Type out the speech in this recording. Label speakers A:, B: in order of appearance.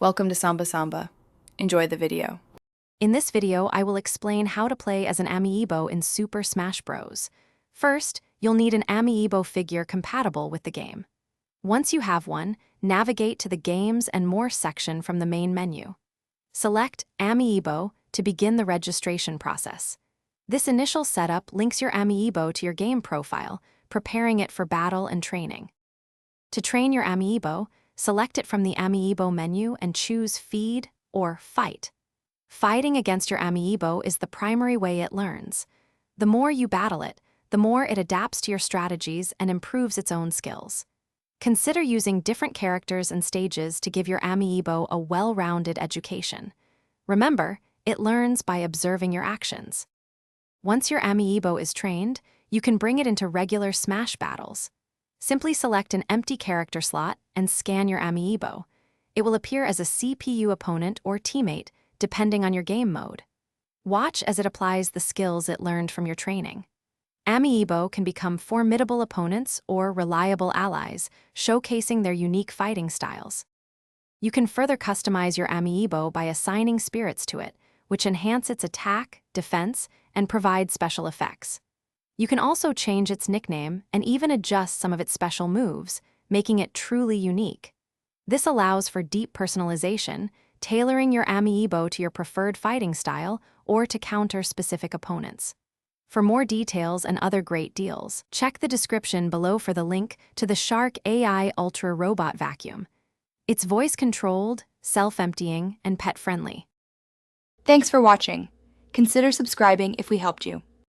A: Welcome to Samba Samba. Enjoy the video.
B: In this video, I will explain how to play as an Amiibo in Super Smash Bros. First, you'll need an Amiibo figure compatible with the game. Once you have one, navigate to the Games and More section from the main menu. Select Amiibo to begin the registration process. This initial setup links your Amiibo to your game profile, preparing it for battle and training. To train your Amiibo, select it from the Amiibo menu and choose Feed or Fight. Fighting against your Amiibo is the primary way it learns. The more you battle it, the more it adapts to your strategies and improves its own skills. Consider using different characters and stages to give your Amiibo a well-rounded education. Remember, it learns by observing your actions. Once your Amiibo is trained, you can bring it into regular Smash battles. Simply select an empty character slot and scan your Amiibo. It will appear as a CPU opponent or teammate, depending on your game mode. Watch as it applies the skills it learned from your training. Amiibo can become formidable opponents or reliable allies, showcasing their unique fighting styles. You can further customize your Amiibo by assigning spirits to it, which enhance its attack, defense, and provide special effects. You can also change its nickname and even adjust some of its special moves, making it truly unique. This allows for deep personalization, tailoring your Amiibo to your preferred fighting style or to counter specific opponents. For more details and other great deals, check the description below for the link to the Shark AI Ultra Robot Vacuum. It's voice-controlled, self-emptying, and pet-friendly.
A: Thanks for watching. Consider subscribing if we helped you.